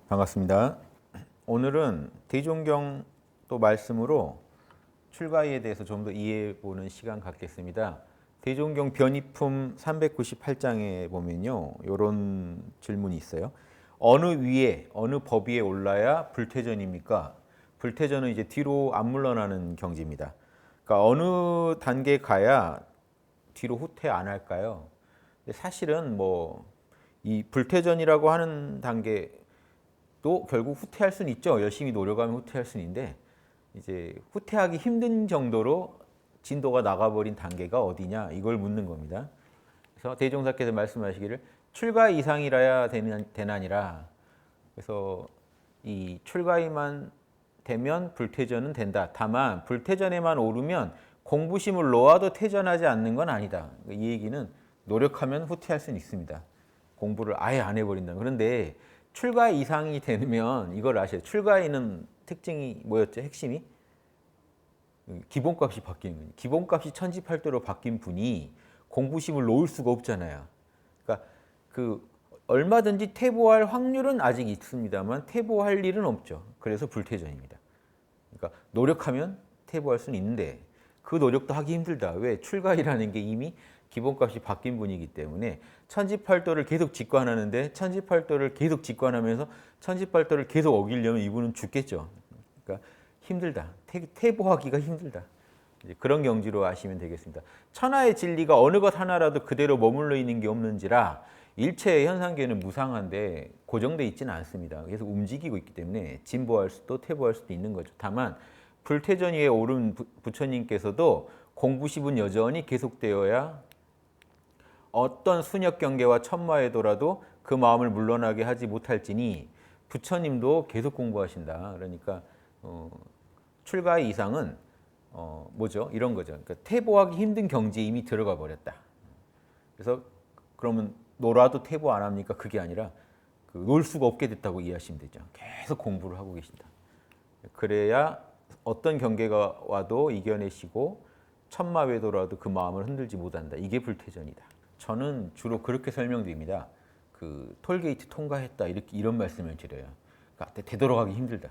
반갑습니다. 오늘은 대종경 또 말씀으로 출가에 대해서 좀 더 이해해 보는 시간 갖겠습니다. 대종경 변이품 398장에 보면요, 이런 질문이 있어요. 어느 위에, 어느 법 위에 올라야 불퇴전입니까? 불퇴전은 이제 뒤로 안 물러나는 경지입니다. 그러니까 어느 단계 가야 뒤로 후퇴 안 할까요? 근데 사실은 이 불퇴전이라고 하는 단계도 결국 후퇴할 수는 있죠. 열심히 노력하면 후퇴할 수는 있는데, 이제 후퇴하기 힘든 정도로 진도가 나가버린 단계가 어디냐, 이걸 묻는 겁니다. 그래서 대종사께서 말씀하시기를 출가 이상이라야 되나니라. 그래서 이 출가에만 되면 불퇴전은 된다. 다만 불퇴전에만 오르면 공부심을 놓아도 퇴전하지 않는 건 아니다. 이 얘기는 노력하면 후퇴할 수는 있습니다. 공부를 아예 안 해버린다. 그런데 출가 이상이 되면 이걸 아셔야 돼요. 출가에는 특징이 뭐였죠? 핵심이? 기본값이 바뀌는 거예요. 기본값이 천지팔도로 바뀐 분이 공부심을 놓을 수가 없잖아요. 그러니까 얼마든지 퇴보할 확률은 아직 있습니다만 퇴보할 일은 없죠. 그래서 불퇴전입니다. 그러니까 노력하면 퇴보할 수는 있는데 그 노력도 하기 힘들다. 왜? 출가이라는 게 이미 기본값이 바뀐 분이기 때문에 천지팔도를 계속 직관하는데 천지팔도를 계속 직관하면서 천지팔도를 계속 어기려면 이분은 죽겠죠. 그러니까 힘들다. 퇴보하기가 힘들다. 이제 그런 경지로 아시면 되겠습니다. 천하의 진리가 어느 것 하나라도 그대로 머물러 있는 게 없는지라 일체의 현상계는 무상한데 고정되어 있지는 않습니다. 계속 움직이고 있기 때문에 진보할 수도 퇴보할 수도 있는 거죠. 다만 불퇴전 위에 오른 부처님께서도 공부십은 여전히 계속되어야 어떤 순역 경계와 천마에도라도 그 마음을 물러나게 하지 못할지니 부처님도 계속 공부하신다. 그러니까 출가 이상은 뭐죠? 이런 거죠. 그러니까 퇴보하기 힘든 경지에 이미 들어가 버렸다. 그래서 그러면 놀아도 퇴보 안 합니까? 그게 아니라 놀 수가 없게 됐다고 이해하시면 되죠. 계속 공부를 하고 계신다. 그래야 어떤 경계가 와도 이겨내시고 천마외도라도 그 마음을 흔들지 못한다. 이게 불퇴전이다. 저는 주로 그렇게 설명드립니다. 톨게이트 통과했다 이런 말씀을 드려요. 그러니까 되돌아가기 힘들다.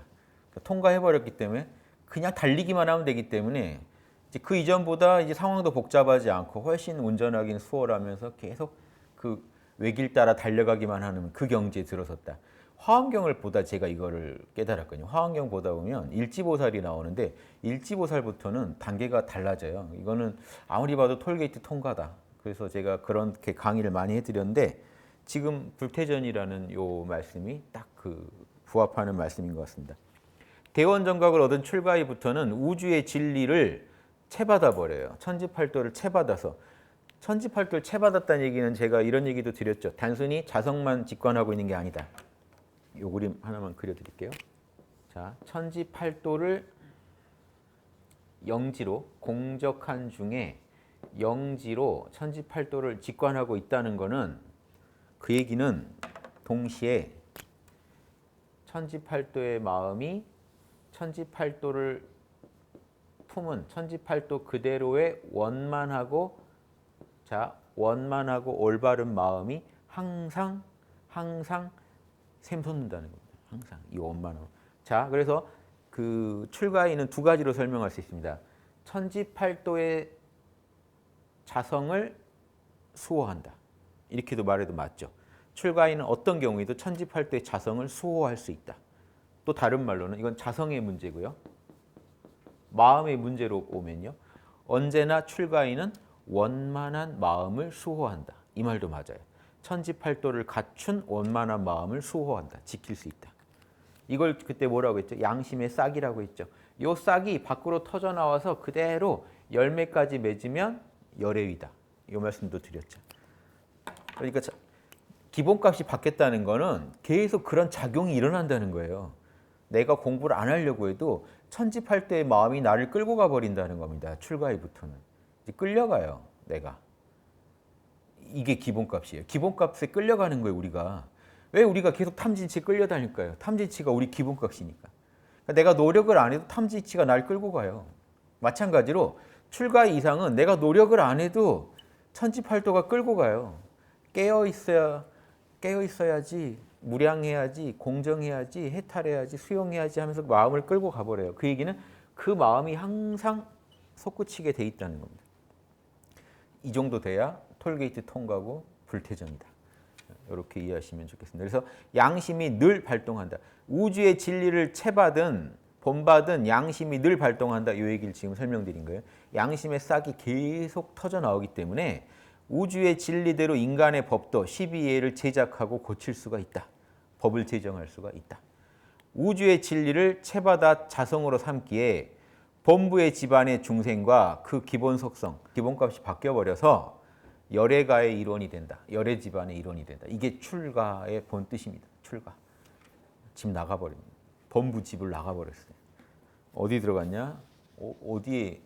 그러니까 통과해버렸기 때문에 그냥 달리기만 하면 되기 때문에 이제 그 이전보다 이제 상황도 복잡하지 않고 훨씬 운전하기는 수월하면서 계속 외길 따라 달려가기만 하는 그 경지에 들어섰다. 화엄경을 보다 제가 이거를 깨달았거든요. 화엄경 보다 보면 일지보살이 나오는데 일지보살부터는 단계가 달라져요. 이거는 아무리 봐도 톨게이트 통과다. 그래서 제가 그렇게 강의를 많이 해드렸는데 지금 불퇴전이라는 요 말씀이 딱 부합하는 말씀인 것 같습니다. 대원정각을 얻은 출가위부터는 우주의 진리를 채받아 버려요. 천지팔도를 채받아서. 천지팔도를 채받았다는 얘기는 제가 이런 얘기도 드렸죠. 단순히 자성만 직관하고 있는 게 아니다. 요 그림 하나만 그려드릴게요. 자, 천지팔도를 영지로 공적한 중에 영지로 천지팔도를 직관하고 있다는 것은 그 얘기는 동시에 천지팔도의 마음이 천지팔도를 품은 천지팔도 그대로의 원만하고 올바른 마음이 항상 샘솟는다는 겁니다. 항상 이 원만함. 자, 그래서 출가인은 두 가지로 설명할 수 있습니다. 천지팔도의 자성을 수호한다. 이렇게도 말해도 맞죠. 출가인은 어떤 경우에도 천지팔도의 자성을 수호할 수 있다. 또 다른 말로는 이건 자성의 문제고요. 마음의 문제로 오면요. 언제나 출가인은 원만한 마음을 수호한다. 이 말도 맞아요. 천지팔도를 갖춘 원만한 마음을 수호한다. 지킬 수 있다. 이걸 그때 뭐라고 했죠? 양심의 싹이라고 했죠. 이 싹이 밖으로 터져나와서 그대로 열매까지 맺으면 열애위다. 이 말씀도 드렸죠. 그러니까 기본값이 바뀌었다는 거는 계속 그런 작용이 일어난다는 거예요. 내가 공부를 안 하려고 해도 천지팔도의 마음이 나를 끌고 가버린다는 겁니다. 출가위부터는. 이제 끌려가요. 내가. 이게 기본값이에요. 기본값에 끌려가는 거예요. 우리가. 왜 우리가 계속 탐진치에 끌려다닐까요? 탐진치가 우리 기본값이니까. 그러니까 내가 노력을 안 해도 탐진치가 날 끌고 가요. 마찬가지로 출가 이상은 내가 노력을 안 해도 천지팔도가 끌고 가요. 깨어 있어야지 무량해야지, 공정해야지, 해탈해야지, 수용해야지 하면서 마음을 끌고 가버려요. 그 얘기는 그 마음이 항상 솟구치게 돼 있다는 겁니다. 이 정도 돼야 톨게이트 통과고 불태정이다. 이렇게 이해하시면 좋겠습니다. 그래서 양심이 늘 발동한다. 우주의 진리를 채받은 본받은 양심이 늘 발동한다. 이 얘기를 지금 설명드린 거예요. 양심의 싹이 계속 터져 나오기 때문에 우주의 진리대로 인간의 법도 12예를 제작하고 고칠 수가 있다. 법을 제정할 수가 있다. 우주의 진리를 채받아 자성으로 삼기에 본부의 집안의 중생과 그 기본 속성, 기본값이 바뀌어버려서 열애가의 일원이 된다. 열애 집안의 일원이 된다. 이게 출가의 본 뜻입니다. 출가. 집 나가버립니다. 본부 집을 나가버렸어요. 어디 들어갔냐? 어디에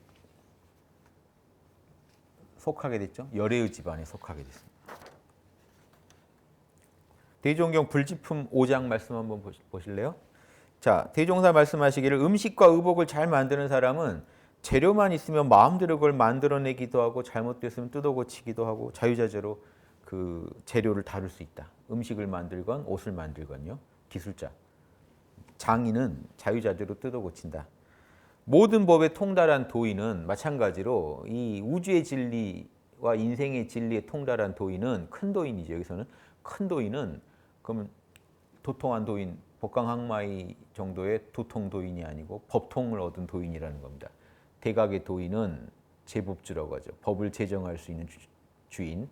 속하게 됐죠? 열애의 집안에 속하게 됐습니다. 대종경 불지품 5장 말씀 한번 보실래요? 자, 대종사 말씀하시기를 음식과 의복을 잘 만드는 사람은 재료만 있으면 마음대로 그걸 만들어내기도 하고 잘못됐으면 뜯어고치기도 하고 자유자재로 그 재료를 다룰 수 있다. 음식을 만들건 옷을 만들건요. 기술자. 장인은 자유자재로 뜯어고친다. 모든 법에 통달한 도인은 마찬가지로 이 우주의 진리와 인생의 진리에 통달한 도인은 큰 도인이죠. 여기서는 큰 도인은 그러면 도통한 도인, 복강항마이 정도의 도통 도인이 아니고 법통을 얻은 도인이라는 겁니다. 대각의 도인은 제법주라고 하죠. 법을 제정할 수 있는 주인.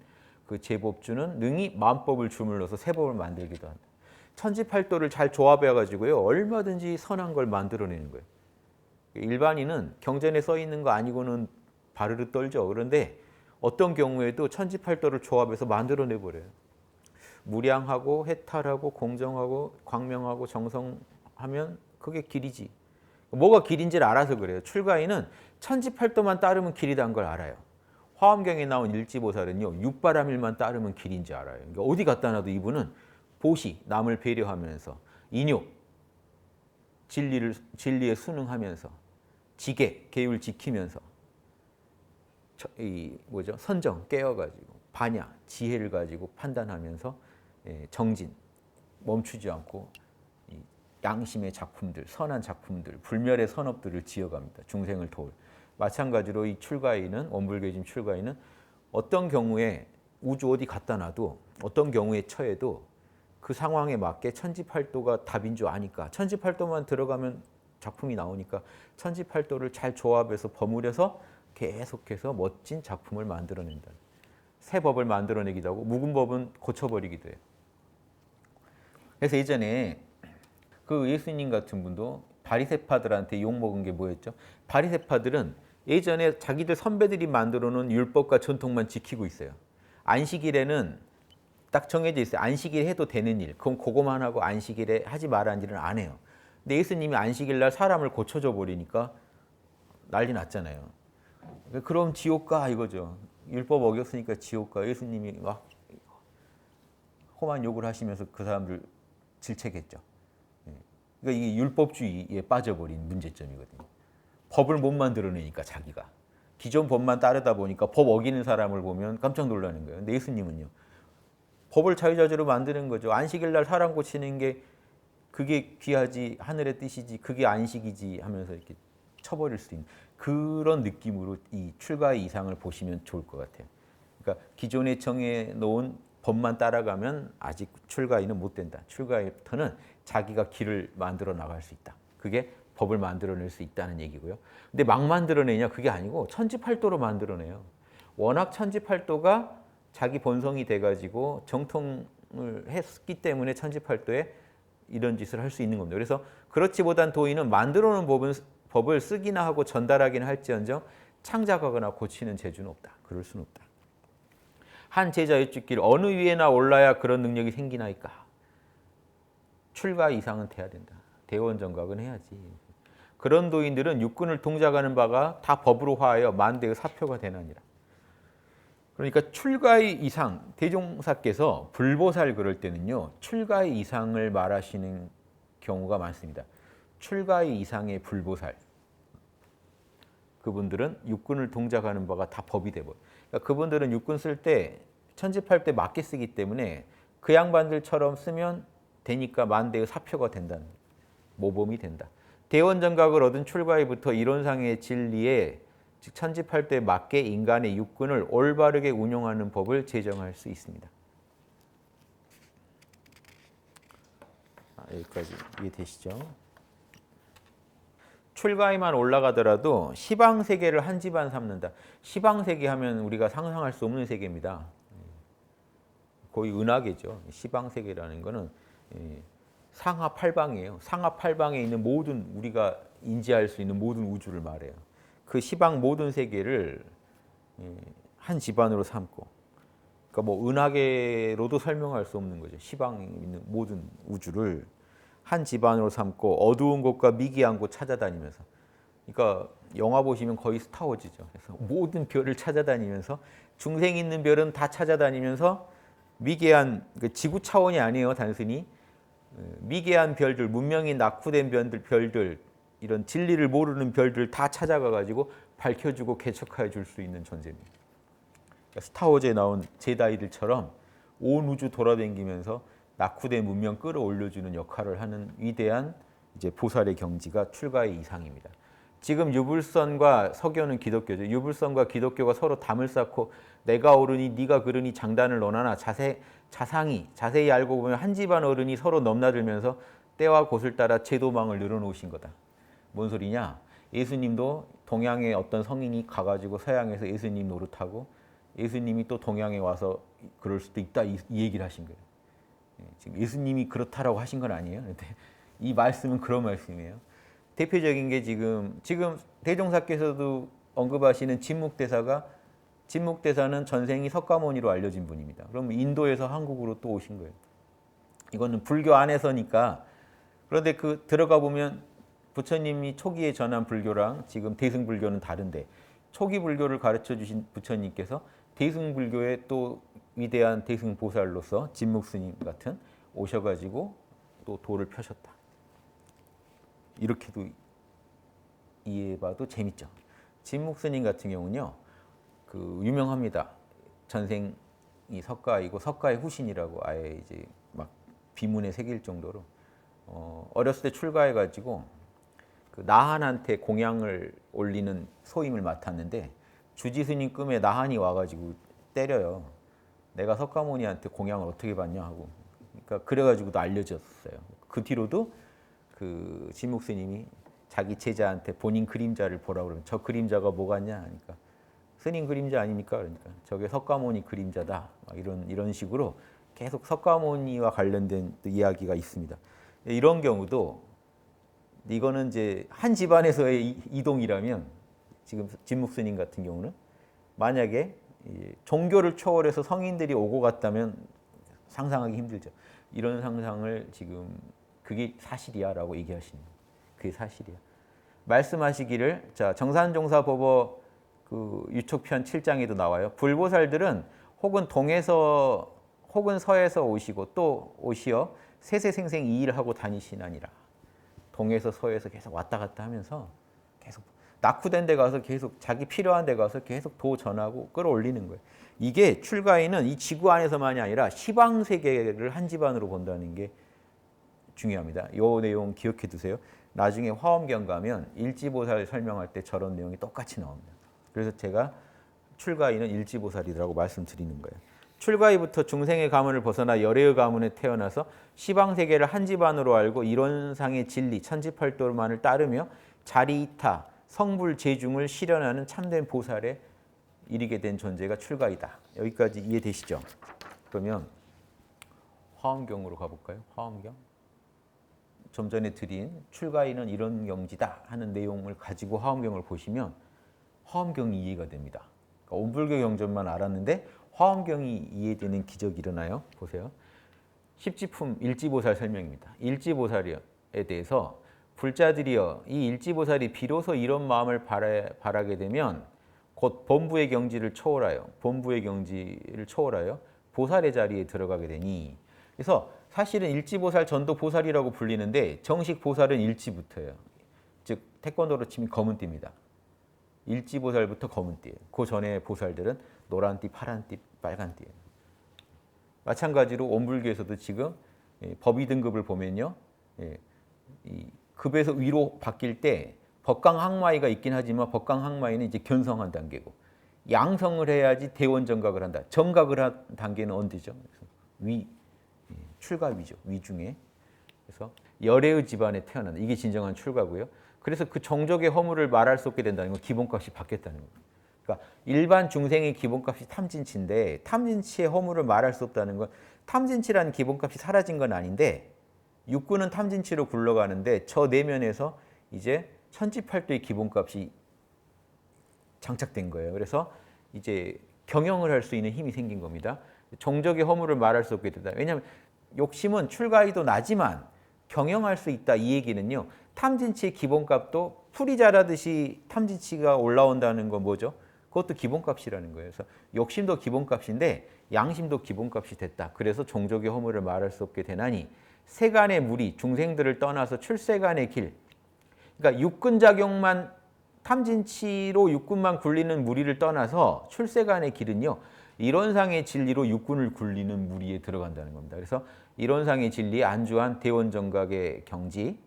그 제법주는 능히 만법을 주물러서 새 법을 만들기도 한다. 천지팔도를 잘 조합해가지고요. 얼마든지 선한 걸 만들어내는 거예요. 일반인은 경전에 써 있는 거 아니고는 바르르 떨죠. 그런데 어떤 경우에도 천지팔도를 조합해서 만들어내버려요. 무량하고 해탈하고 공정하고 광명하고 정성하면 그게 길이지. 뭐가 길인지를 알아서 그래요. 출가인은 천지팔도만 따르면 길이란 걸 알아요. 화엄경에 나온 일지보살은요. 육바람일만 따르면 길인지 알아요. 그러니까 어디 갖다 놔도 이분은 보시, 남을 배려하면서 인욕, 진리에 순응하면서 지계, 계율 지키면서 선정 깨어가지고 반야, 지혜를 가지고 판단하면서 정진, 멈추지 않고 양심의 작품들, 선한 작품들, 불멸의 선업들을 지어갑니다. 중생을 도울. 마찬가지로 이 출가인은 원불교심 출가인은 어떤 경우에 우주 어디 갖다 놔도 어떤 경우에 처해도 그 상황에 맞게 천지팔도가 답인 줄 아니까 천지팔도만 들어가면 작품이 나오니까 천지팔도를 잘 조합해서 버무려서 계속해서 멋진 작품을 만들어낸다. 새 법을 만들어내기도 하고 묵은 법은 고쳐버리기도 해요. 그래서 예전에 그 예수님 같은 분도 바리새파들한테 욕먹은 게 뭐였죠? 바리새파들은 예전에 자기들 선배들이 만들어놓은 율법과 전통만 지키고 있어요. 안식일에는 딱 정해져 있어요. 안식일 해도 되는 일. 그럼 그거만 하고 안식일에 하지 말라는 일은 안 해요. 근데 예수님이 안식일 날 사람을 고쳐줘 버리니까 난리 났잖아요. 그럼 지옥 가 이거죠. 율법 어겼으니까 지옥 가. 예수님이 막 험한 욕을 하시면서 그 사람들 질책했죠. 그러니까 이게 율법주의에 빠져버린 문제점이거든요. 법을 못 만들어내니까 자기가. 기존 법만 따르다 보니까 법 어기는 사람을 보면 깜짝 놀라는 거예요. 근데 예수님은요. 법을 자유자재로 만드는 거죠. 안식일 날 사람 고치는 게 그게 귀하지 하늘의 뜻이지 그게 안식이지 하면서 이렇게 쳐버릴 수 있는 그런 느낌으로 이 출가의 이상을 보시면 좋을 것 같아요. 그러니까 기존에 정해놓은 법만 따라가면 아직 출가인은 못 된다. 출가인부터는 자기가 길을 만들어 나갈 수 있다. 그게 법을 만들어낼 수 있다는 얘기고요. 근데 막 만들어내냐 그게 아니고 천지팔도로 만들어내요. 워낙 천지팔도가 자기 본성이 돼가지고 정통을 했기 때문에 천지팔도에 이런 짓을 할 수 있는 겁니다. 그래서 그렇지 못한 도인은 만들어 놓은 법을 쓰기나 하고 전달하기는 할지언정 창작하거나 고치는 재주는 없다. 그럴 수는 없다. 한 제자 여쭙길 어느 위에나 올라야 그런 능력이 생기나이까. 출가 이상은 돼야 된다. 대원정각은 해야지. 그런 도인들은 육군을 동작하는 바가 다 법으로 화하여 만대의 사표가 되나니라. 그러니까 출가의 이상, 대종사께서 불보살 그럴 때는요. 출가의 이상을 말하시는 경우가 많습니다. 출가의 이상의 불보살. 그분들은 육군을 동작하는 바가 다 법이 되버려요. 그러니까 그분들은 육군 쓸 때 천지팔도에 맞게 쓰기 때문에 그 양반들처럼 쓰면 되니까 만대의 사표가 된다는 거예요. 모범이 된다. 대원정각을 얻은 출가에부터 이론상의 진리에 즉 천지팔도에 맞게 인간의 육군을 올바르게 운용하는 법을 제정할 수 있습니다. 여기까지 이해되시죠? 출가에만 올라가더라도 시방세계를 한 집안 삼는다. 시방세계 하면 우리가 상상할 수 없는 세계입니다. 거의 은하계죠. 시방세계라는 거는 상하팔방이에요. 상하팔방에 있는 모든 우리가 인지할 수 있는 모든 우주를 말해요. 그 시방 모든 세계를 한 집안으로 삼고, 그러니까 뭐 은하계로도 설명할 수 없는 거죠. 시방에 있는 모든 우주를 한 집안으로 삼고 어두운 곳과 미개한 곳 찾아다니면서, 그러니까 영화 보시면 거의 스타워즈죠. 그래서 모든 별을 찾아다니면서 중생 있는 별은 다 찾아다니면서 미개한 그 지구 차원이 아니에요. 단순히 미개한 별들, 문명이 낙후된 별들, 이런 진리를 모르는 별들 다 찾아가 가지고 밝혀주고 개척해 줄 수 있는 존재입니다. 그러니까 스타워즈에 나온 제다이들처럼 온 우주 돌아다니면서 낙후된 문명 끌어올려주는 역할을 하는 위대한 이제 보살의 경지가 출가의 이상입니다. 지금 유불선과 서교는 기독교죠. 유불선과 기독교가 서로 담을 쌓고 내가 옳으니 네가 그르니 장단을 논하나 자세히 알고 보면 한 집안 어른이 서로 넘나들면서 때와 곳을 따라 제도망을 늘어놓으신 거다. 뭔 소리냐? 예수님도 동양의 어떤 성인이 가가지고 서양에서 예수님 노릇하고 예수님이 또 동양에 와서 그럴 수도 있다 이 얘기를 하신 거예요. 지금 예수님이 그렇다라고 하신 건 아니에요. 근데 이 말씀은 그런 말씀이에요. 대표적인 게 지금 대종사께서도 언급하시는 진묵대사는 전생이 석가모니로 알려진 분입니다. 그럼 인도에서 한국으로 또 오신 거예요. 이거는 불교 안에서니까. 그런데 그 들어가 보면 부처님이 초기에 전한 불교랑 지금 대승불교는 다른데, 초기 불교를 가르쳐 주신 부처님께서 대승불교의 또 위대한 대승보살로서 진묵스님 같은 오셔가지고 또 도를 펴셨다. 이렇게도 이해해봐도 재밌죠. 진묵스님 같은 경우는요, 그 유명합니다. 전생이 석가이고 석가의 후신이라고 아예 이제 막 비문에 새길 정도로 어렸을 때 출가해가지고 그 나한한테 공양을 올리는 소임을 맡았는데 주지스님 꿈에 나한이 와가지고 때려요. 내가 석가모니한테 공양을 어떻게 받냐 하고. 그러니까 그래가지고도 알려졌어요. 그 뒤로도 그 진묵스님이 자기 제자한테 본인 그림자를 보라고 그러면 저 그림자가 뭐 같냐 하니까 스님 그림자 아닙니까? 그러니까 저게 석가모니 그림자다. 이런 식으로 계속 석가모니와 관련된 이야기가 있습니다. 이런 경우도 이거는 이제 한 집안에서의 이동이라면 지금 진묵스님 같은 경우는 만약에 종교를 초월해서 성인들이 오고 갔다면 상상하기 힘들죠. 이런 상상을 지금 그게 사실이야라고 얘기하시는 거예요. 그게 사실이야. 말씀하시기를 자 정산종사법어 그 유촉편 7장에도 나와요. 불보살들은 혹은 동에서 혹은 서에서 오시고 또 오시어 세세생생 이 일을 하고 다니시나니라. 동에서 서에서 계속 왔다 갔다 하면서 계속 낙후된 데 가서 계속 자기 필요한 데 가서 계속 도 전하고 끌어올리는 거예요. 이게 출가인은 이 지구 안에서만이 아니라 시방 세계를 한 집안으로 본다는 게 중요합니다. 이 내용 기억해 두세요. 나중에 화엄경 가면 일지보살 설명할 때 저런 내용이 똑같이 나옵니다. 그래서 제가 출가인은 일지보살이라고 말씀드리는 거예요. 출가이부터 중생의 가문을 벗어나 열애의 가문에 태어나서 시방세계를 한 집안으로 알고 이론상의 진리, 천지팔도만을 따르며 자리이타, 성불재중을 실현하는 참된 보살에 이르게 된 존재가 출가이다. 여기까지 이해되시죠? 그러면 화엄경으로 가볼까요? 화엄경. 좀 전에 드린 출가인은 이런 경지다 하는 내용을 가지고 화엄경을 보시면 화엄경이 이해가 됩니다. 그러니까 온불교 경전만 알았는데 화엄경이 이해되는 기적이 일어나요. 보세요. 십지품 일지보살 설명입니다. 일지보살에 대해서 불자들이여 이 일지보살이 비로소 이런 마음을 바라게 되면 곧 본부의 경지를 초월하여 보살의 자리에 들어가게 되니. 그래서 사실은 일지보살 전도 보살이라고 불리는데 정식 보살은 일지부터예요. 즉 태권도로 치면 검은띠입니다. 일지보살부터 검은띠예요. 그 전에 보살들은 노란띠, 파란띠, 빨간띠예요. 마찬가지로 온불교에서도 지금 법의 등급을 보면요. 이 급에서 위로 바뀔 때 법강항마위가 있긴 하지만 법강항마위는 이제 견성한 단계고 양성을 해야지 대원정각을 한다. 정각을 한 단계는 언제죠? 위, 출가위죠. 위 중에. 그래서 열애의 집안에 태어난다. 이게 진정한 출가고요. 그래서 그 정족의 허물을 말할 수 없게 된다는 건 기본값이 바뀌었다는 거예요. 그러니까 일반 중생의 기본값이 탐진치인데 탐진치의 허물을 말할 수 없다는 건 탐진치라는 기본값이 사라진 건 아닌데 육군은 탐진치로 굴러가는데 저 내면에서 이제 천지팔도의 기본값이 장착된 거예요. 그래서 이제 경영을 할 수 있는 힘이 생긴 겁니다. 정적의 허물을 말할 수 없게 된다. 왜냐하면 욕심은 출가위도 나지만 경영할 수 있다. 이 얘기는요. 탐진치의 기본값도 풀이 자라듯이 탐진치가 올라온다는 건 뭐죠? 그것도 기본값이라는 거예요. 그래서 욕심도 기본값인데 양심도 기본값이 됐다. 그래서 종족의 허물을 말할 수 없게 되나니 세간의 무리, 중생들을 떠나서 출세간의 길. 그러니까 육근작용만 탐진치로 육군만 굴리는 무리를 떠나서 출세간의 길은요. 이론상의 진리로 육군을 굴리는 무리에 들어간다는 겁니다. 그래서 이론상의 진리에 안주한 대원정각의 경지,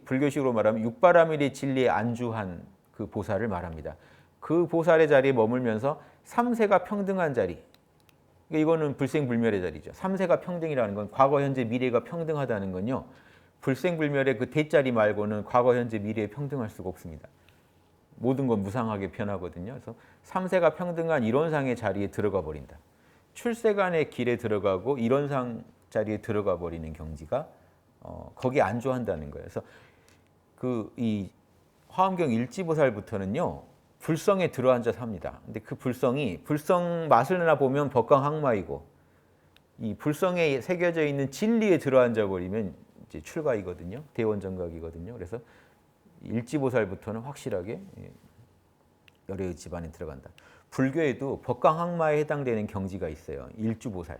불교식으로 말하면 육바라밀의 진리에 안주한 그 보살을 말합니다. 그 보살의 자리에 머물면서 삼세가 평등한 자리. 이거는 불생불멸의 자리죠. 삼세가 평등이라는 건 과거, 현재, 미래가 평등하다는 건요. 불생불멸의 그 대자리 말고는 과거, 현재, 미래에 평등할 수가 없습니다. 모든 건 무상하게 변하거든요. 그래서 삼세가 평등한 이론상의 자리에 들어가 버린다. 출세간의 길에 들어가고 이론상 자리에 들어가 버리는 경지가 거기에 안주한다는 거예요. 그래서 이 화엄경 일지보살부터는요. 불성에 들어앉아 삽니다. 근데 그 불성 맛을 보면 법강항마이고 이 불성에 새겨져 있는 진리에 들어앉아 버리면 이제 출가이거든요. 대원정각이거든요. 그래서 일지보살부터는 확실하게 열애의 집안에 들어간다. 불교에도 법강항마에 해당되는 경지가 있어요. 일주보살.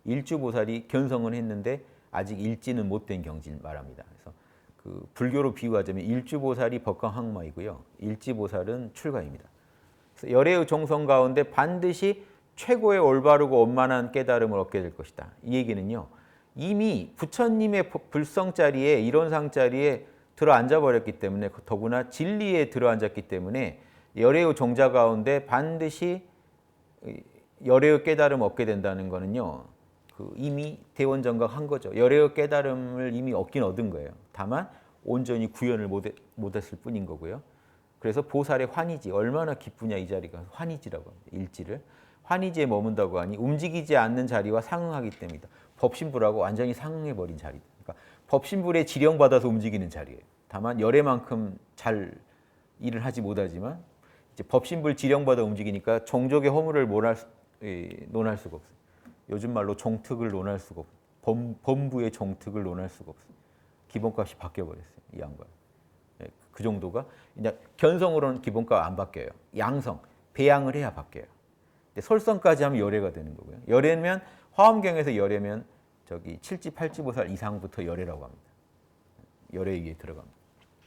일주보살이 견성은 했는데 아직 일지는 못된 경지를 말합니다. 그래서 그 불교로 비유하자면 일주보살이 법강항마이고요. 일지보살은 출가입니다. 그래서 열애의 종성 가운데 반드시 최고의 올바르고 원만한 깨달음을 얻게 될 것이다. 이 얘기는요. 이미 부처님의 불성 자리에 이론상 자리에 들어앉아 버렸기 때문에 더구나 진리에 들어앉았기 때문에 열애의 종자 가운데 반드시 열애의 깨달음 얻게 된다는 거는요. 이미 대원정각 한 거죠. 열애의 깨달음을 이미 얻긴 얻은 거예요. 다만 온전히 구현을 못했을 뿐인 거고요. 그래서 보살의 환희지 얼마나 기쁘냐 이 자리가 환희지라고 합니다. 일지를 환희지에 머문다고 하니 움직이지 않는 자리와 상응하기 때문이다. 법신불하고 완전히 상응해버린 자리다. 그러니까 법신불에 지령받아서 움직이는 자리예요. 다만 열애만큼 잘 일을 하지 못하지만 이제 법신불 지령받아 움직이니까 종족의 허물을 논할 수가 없어요. 요즘 말로 종특을 논할 수가 없어요. 범부의 종특을 논할 수가 없어요. 기본값이 바뀌어버렸어요. 이 양반. 그 정도가 이제 견성으로는 기본값 안 바뀌어요. 양성, 배양을 해야 바뀌어요. 솔성까지 하면 열애가 되는 거고요. 열애면 화엄경에서 열애면 저기 7지 8지보살 이상부터 열애라고 합니다. 열애에 들어갑니다.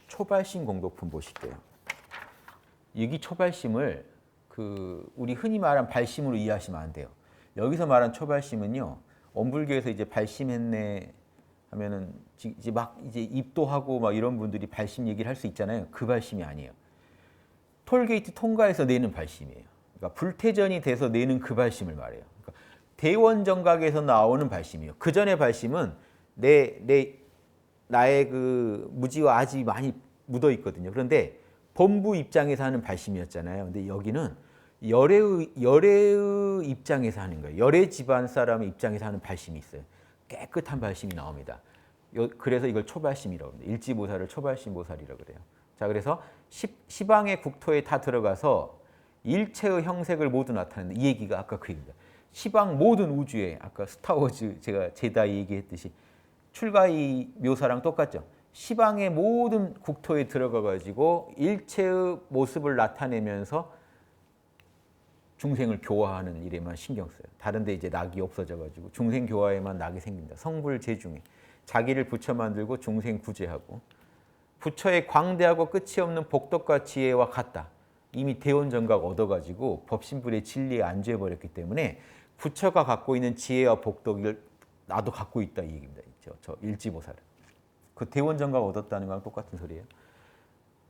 초발심 공덕품 보실게요. 여기 초발심을 우리 흔히 말한 발심으로 이해하시면 안 돼요. 여기서 말한 초발심은요. 원불교에서 이제 발심했네 하면은 이제 입도하고 막 이런 분들이 발심 얘기를 할 수 있잖아요. 그 발심이 아니에요. 톨게이트 통과해서 내는 발심이에요. 그러니까 불태전이 돼서 내는 그 발심을 말해요. 그러니까 대원정각에서 나오는 발심이에요. 그 전의 발심은 나의 그 무지와 아지 많이 묻어 있거든요. 그런데 본부 입장에서 하는 발심이었잖아요. 근데 여기는 열애의 입장에서 하는 거예요. 열애 집안 사람의 입장에서 하는 발심이 있어요. 깨끗한 발심이 나옵니다. 그래서 이걸 초발심이라고 합니다. 일지보살을 초발심 보살이라고 그래요. 자, 그래서 시방의 국토에 다 들어가서 일체의 형색을 모두 나타낸다. 이 얘기가 아까 그 얘기입니다. 시방 모든 우주에 아까 스타워즈 제가 제다이 얘기했듯이 출가의 묘사랑 똑같죠. 시방의 모든 국토에 들어가 가지고 일체의 모습을 나타내면서 중생을 교화하는 일에만 신경 써요. 다른 데 이제 낙이 없어져 가지고 중생 교화에만 낙이 생깁니다. 성불제중에 자기를 부처 만들고 중생 구제하고 부처의 광대하고 끝이 없는 복덕과 지혜와 같다. 이미 대원정각 얻어가지고 법신불의 진리에 안주해버렸기 때문에 부처가 갖고 있는 지혜와 복덕을 나도 갖고 있다 이 얘기입니다. 저 일지보살을. 그 대원정각 얻었다는 거랑 똑같은 소리예요.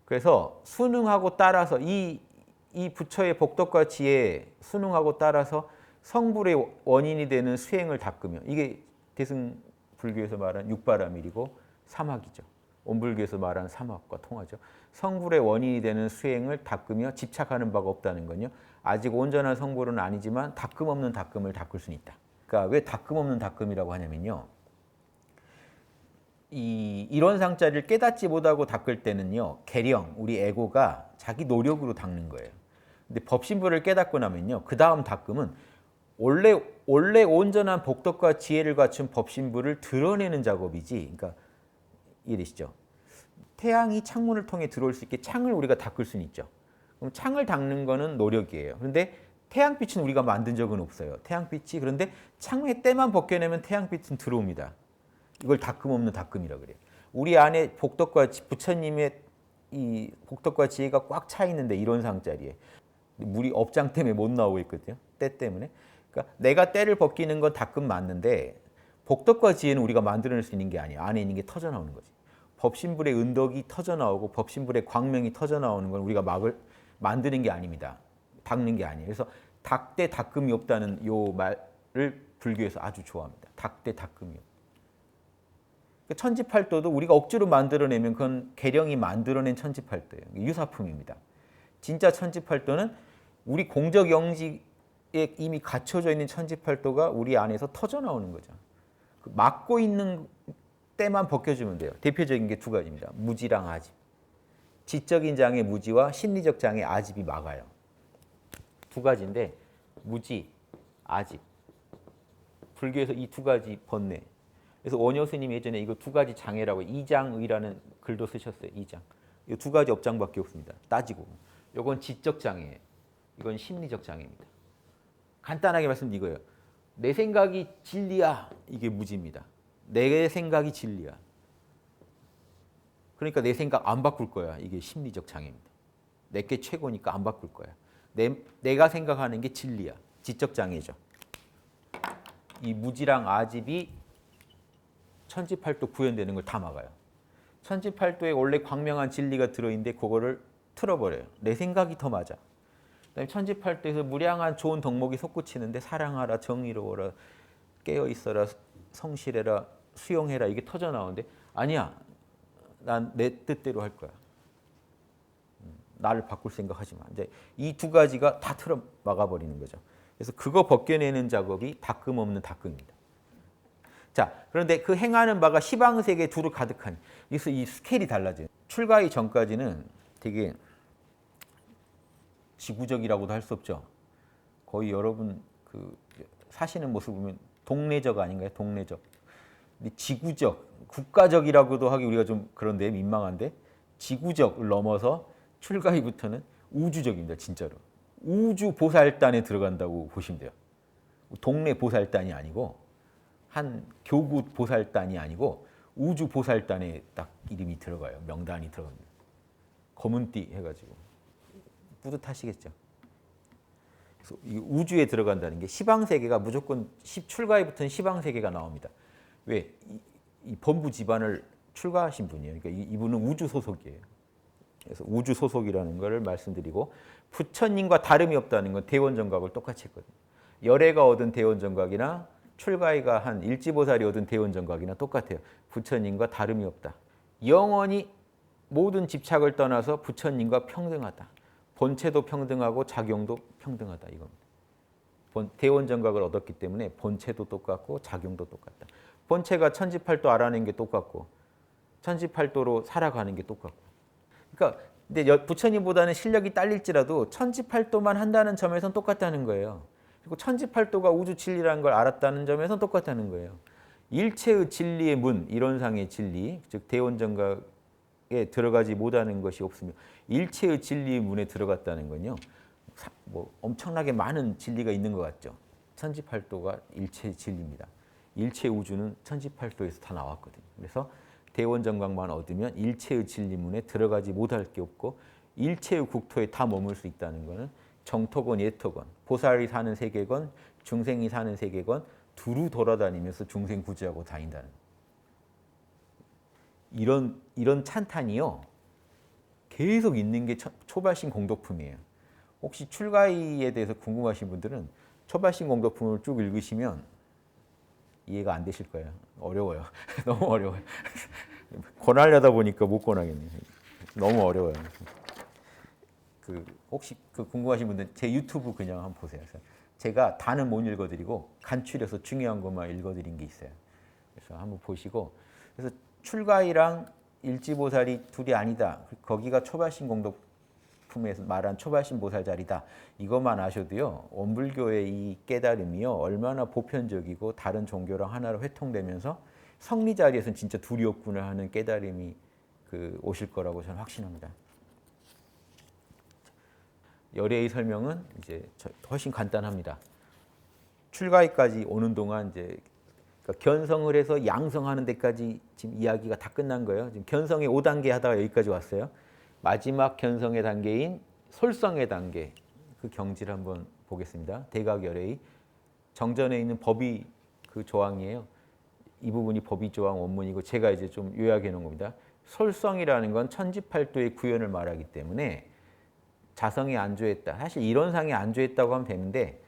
그래서 순응하고 따라서 이 부처의 복덕과 지혜 순응하고 따라서 성불의 원인이 되는 수행을 닦으며 이게 대승불교에서 말하는 육바라밀이고 사막이죠. 온불교에서 말하는 사막과 통하죠. 성불의 원인이 되는 수행을 닦으며 집착하는 바가 없다는 건요. 아직 온전한 성불은 아니지만 닦음 없는 닦음을 닦을 수는 있다. 그러니까 왜 닦음 없는 닦음이라고 하냐면요. 이 일원상자리를 깨닫지 못하고 닦을 때는요. 계령, 우리 에고가 자기 노력으로 닦는 거예요. 근데 법신부를 깨닫고 나면요. 그 다음 닦음은 원래 온전한 복덕과 지혜를 갖춘 법신부를 드러내는 작업이지. 그러니까 이해되시죠? 태양이 창문을 통해 들어올 수 있게 창을 우리가 닦을 수는 있죠. 그럼 창을 닦는 거는 노력이에요. 그런데 태양빛은 우리가 만든 적은 없어요. 태양빛이 그런데 창의 때만 벗겨내면 태양빛은 들어옵니다. 이걸 닦음 없는 닦음이라고 그래요. 우리 안에 복덕과 부처님의 이 복덕과 지혜가 꽉 차 있는데 이론상 자리에 물이 업장 때문에 못 나오고 있거든요. 때 때문에. 그러니까 내가 때를 벗기는 건 닦음 맞는데 복덕과 지혜는 우리가 만들어낼 수 있는 게 아니에요. 안에 있는 게 터져 나오는 거지. 법신불의 은덕이 터져 나오고 법신불의 광명이 터져 나오는 건 우리가 만드는 게 아닙니다. 닦는 게 아니에요. 그래서 닦되 닦음이 없다는 요 말을 불교에서 아주 좋아합니다. 닦되 닦음이 없다. 천지팔도도 우리가 억지로 만들어내면 그건 계령이 만들어낸 천지팔도예요. 유사품입니다. 진짜 천지팔도는 우리 공적 영지에 이미 갖춰져 있는 천지팔도가 우리 안에서 터져 나오는 거죠. 막고 있는 때만 벗겨주면 돼요. 대표적인 게 두 가지입니다. 무지랑 아집. 지적인 장애 무지와 심리적 장애 아집이 막아요. 두 가지인데 무지, 아집. 불교에서 이 두 가지 번뇌. 그래서 원효 스님이 예전에 이거 두 가지 장애라고 이장의라는 글도 쓰셨어요. 이장. 이 두 가지 업장밖에 없습니다. 따지고. 이건 지적 장애, 이건 심리적 장애입니다. 간단하게 말씀드린 이거예요. 내 생각이 진리야. 이게 무지입니다. 내 생각이 진리야. 그러니까 내 생각 안 바꿀 거야. 이게 심리적 장애입니다. 내게 최고니까 안 바꿀 거야. 내가 생각하는 게 진리야. 지적 장애죠. 이 무지랑 아집이 천지팔도 구현되는 걸 다 막아요. 천지팔도에 원래 광명한 진리가 들어있는데 그거를 틀어버려요. 내 생각이 더 맞아. 그다음에 천지팔도에서 무량한 좋은 덕목이 솟구치는데 사랑하라, 정의로워라, 깨어있어라, 성실해라, 수용해라 이게 터져 나오는데 아니야. 난 내 뜻대로 할 거야. 나를 바꿀 생각하지 마. 이제 이 두 가지가 다 틀어 막아버리는 거죠. 그래서 그거 벗겨내는 작업이 닦음 없는 닦음입니다. 자, 그런데 그 행하는 바가 시방세계 두루 가득하니 그래서 이 스케일이 달라져요. 출가하기 전까지는 되게 지구적이라고도 할 수 없죠. 거의 여러분 그 사시는 모습 보면 동네적 아닌가요? 동네적. 근데 지구적, 국가적이라고도 하기 우리가 좀 그런데 민망한데 지구적을 넘어서 출가히부터는 우주적입니다. 진짜로. 우주 보살단에 들어간다고 보시면 돼요. 동네 보살단이 아니고 한 교구 보살단이 아니고 우주 보살단에 딱 이름이 들어가요. 명단이 들어갑니다. 검은 띠 해가지고 뿌듯하시겠죠. 그래서 이 우주에 들어간다는 게 시방세계가 무조건 출가히부터는 시방세계가 나옵니다. 왜? 이 범부 집안을 출가하신 분이에요. 그러니까 이분은 우주 소속이에요. 그래서 우주 소속이라는 것을 말씀드리고 부처님과 다름이 없다는 건 대원정각을 똑같이 했거든요. 열애가 얻은 대원정각이나 출가이가 한 일지보살이 얻은 대원정각이나 똑같아요. 부처님과 다름이 없다. 영원히 모든 집착을 떠나서 부처님과 평등하다. 본체도 평등하고 작용도 평등하다 이겁니다. 대원정각을 얻었기 때문에 본체도 똑같고 작용도 똑같다. 본체가 천지팔도 알아낸 게 똑같고 천지팔도로 살아가는 게 똑같고. 그러니까 근데 부처님보다는 실력이 딸릴지라도 천지팔도만 한다는 점에서는 똑같다는 거예요. 그리고 천지팔도가 우주 진리라는 걸 알았다는 점에서는 똑같다는 거예요. 일체의 진리의 문, 이론상의 진리, 즉 대원정각에 들어가지 못하는 것이 없으며 일체의 진리의 문에 들어갔다는 건요. 뭐 엄청나게 많은 진리가 있는 것 같죠. 천지팔도가 일체의 진리입니다. 일체 우주는 천지팔도에서 다 나왔거든요. 그래서 대원정각만 얻으면 일체의 진리문에 들어가지 못할 게 없고 일체의 국토에 다 머물 수 있다는 것은 정토건, 예토건, 보살이 사는 세계건, 중생이 사는 세계건, 두루 돌아다니면서 중생 구제하고 다닌다는 이런 찬탄이요 계속 있는 게 초발심 공덕품이에요. 혹시 출가의에 대해서 궁금하신 분들은 초발심 공덕품을 쭉 읽으시면 이해가 안 되실 거예요. 어려워요. 너무 어려워요. 권하려다 보니까 못 권하겠네요. 너무 어려워요. 혹시 궁금하신 분들 제 유튜브 그냥 한번 보세요. 제가 다는 못 읽어드리고 간추려서 중요한 것만 읽어드린 게 있어요. 그래서 한번 보시고 그래서 출가이랑 일지보살이 둘이 아니다. 거기가 초발심 공덕품에서 말한 초발심 보살 자리다. 이것만 아셔도요. 원불교의 이 깨달음이요. 얼마나 보편적이고 다른 종교랑 하나로 회통되면서 성리 자리에서는 진짜 둘이었구나 하는 깨달음이 오실 거라고 저는 확신합니다. 열애의 설명은 이제 훨씬 간단합니다. 출가의까지 오는 동안 이제 그러니까 견성을 해서 양성하는 데까지 지금 이야기가 다 끝난 거예요. 지금 견성의 5단계 하다가 여기까지 왔어요. 마지막 견성의 단계인 솔성의 단계 그 경지를 한번 보겠습니다. 대각열애의 정전에 있는 법이 그 조항이에요. 이 부분이 법의 조항 원문이고 제가 이제 좀 요약해 놓은 겁니다. 솔성이라는 건 천지팔도의 구현을 말하기 때문에 자성에 안주했다. 사실 이론상에 안주했다고 하면 되는데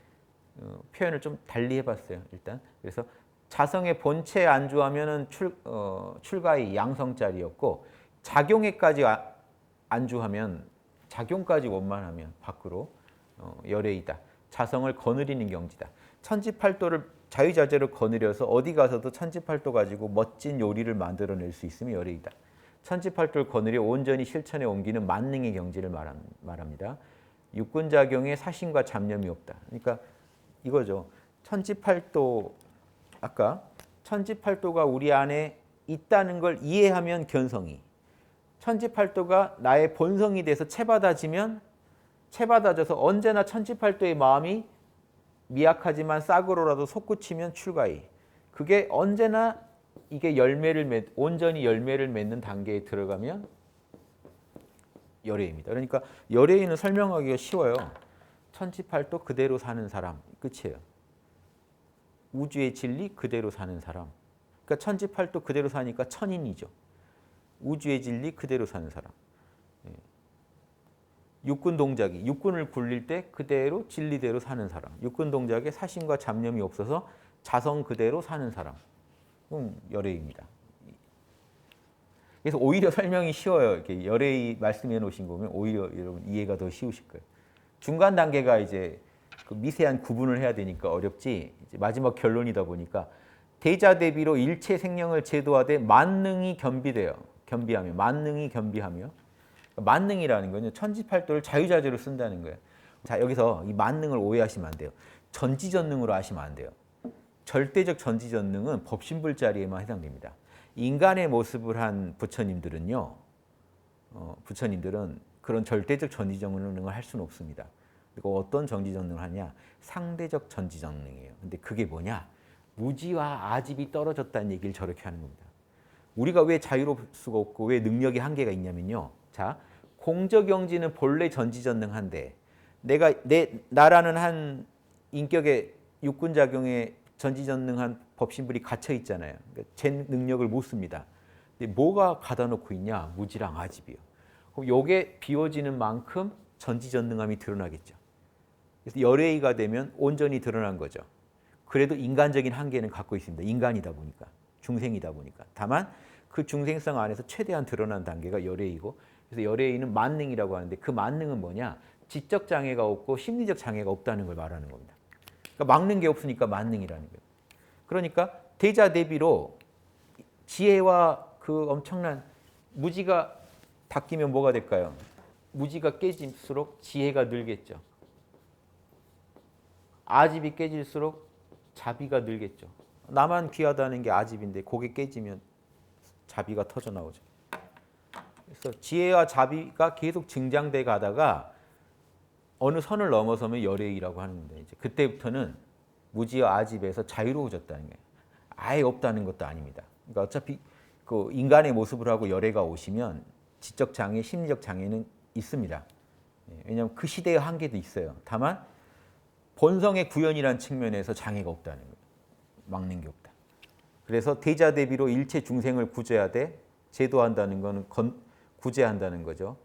표현을 좀 달리 해봤어요. 일단 그래서 자성의 본체에 안주하면은 출가의 양성짜리였고 작용에까지 안주하면 작용까지 원만하면 밖으로 열애이다. 자성을 거느리는 경지다. 천지팔도를 자유자재로 거느려서 어디 가서도 천지팔도 가지고 멋진 요리를 만들어낼 수 있으면 열애이다. 천지팔도를 거느려 온전히 실천에 옮기는 만능의 경지를 말합니다. 육군작용에 사심과 잡념이 없다. 그러니까 이거죠. 천지팔도 아까 천지팔도가 우리 안에 있다는 걸 이해하면 견성이 천지팔도가 나의 본성이 돼서 체받아지면 체받아져서 언제나 천지팔도의 마음이 미약하지만 싹으로라도 솟구치면 출가이 그게 언제나 이게 온전히 열매를 맺는 단계에 들어가면 열애입니다. 그러니까 열애는 설명하기가 쉬워요. 천지팔도 그대로 사는 사람 끝이에요. 우주의 진리 그대로 사는 사람. 그러니까 천지팔도 그대로 사니까 천인이죠. 우주의 진리 그대로 사는 사람. 육군 동작이 육군을 굴릴 때 그대로 진리대로 사는 사람. 육군 동작에 사심과 잡념이 없어서 자성 그대로 사는 사람. 열애입니다. 그래서 오히려 설명이 쉬워요. 이렇게 열애의 말씀해 놓으신 거 보면 오히려 여러분 이해가 더 쉬우실 거예요. 중간 단계가 이제 그 미세한 구분을 해야 되니까 어렵지. 이제 마지막 결론이다 보니까 대자대비로 일체 생명을 제도하되 만능이 겸비하며 만능이 겸비하며 만능이라는 거는 천지팔도를 자유자재로 쓴다는 거예요. 자 여기서 이 만능을 오해하시면 안 돼요. 전지전능으로 하시면 안 돼요. 절대적 전지전능은 법신불자리에만 해당됩니다. 인간의 모습을 한 부처님들은요. 부처님들은 그런 절대적 전지전능을 할 수는 없습니다. 그리고 어떤 전지전능을 하냐? 상대적 전지전능이에요. 근데 그게 뭐냐? 무지와 아집이 떨어졌다는 얘기를 저렇게 하는 겁니다. 우리가 왜 자유로울 수가 없고 왜 능력이 한계가 있냐면요. 자, 공적영지는 본래 전지전능한데 나라는 한 인격의 육군작용에 전지전능한 법신불이 갇혀 있잖아요. 그러니까 제 능력을 못 씁니다. 근데 뭐가 가다 놓고 있냐? 무지랑 아집이요. 그럼 요게 비워지는 만큼 전지전능함이 드러나겠죠. 그래서 열애의가 되면 온전히 드러난 거죠. 그래도 인간적인 한계는 갖고 있습니다. 인간이다 보니까, 중생이다 보니까. 다만 그 중생성 안에서 최대한 드러난 단계가 열애이고, 그래서 열애의는 만능이라고 하는데 그 만능은 뭐냐? 지적 장애가 없고 심리적 장애가 없다는 걸 말하는 겁니다. 그러니까 막는 게 없으니까 만능이라는 거예요. 그러니까 대자 대비로 지혜와 그 엄청난 무지가 바뀌면 뭐가 될까요? 무지가 깨질수록 지혜가 늘겠죠. 아집이 깨질수록 자비가 늘겠죠. 나만 귀하다는 게 아집인데 그게 깨지면 자비가 터져 나오죠. 그래서 지혜와 자비가 계속 증장돼 가다가 어느 선을 넘어서면 열애이라고 하는데 이제 그때부터는 무지와 아집에서 자유로워졌다는 거예요. 아예 없다는 것도 아닙니다. 그러니까 어차피 그 인간의 모습을 하고 열애가 오시면 지적 장애, 심리적 장애는 있습니다. 왜냐하면 그 시대의 한계도 있어요. 다만 본성의 구현이라는 측면에서 장애가 없다는 거예요. 막는 게 없다. 그래서 대자 대비로 일체 중생을 구제하되 제도한다는 거는 구제한다는 거죠.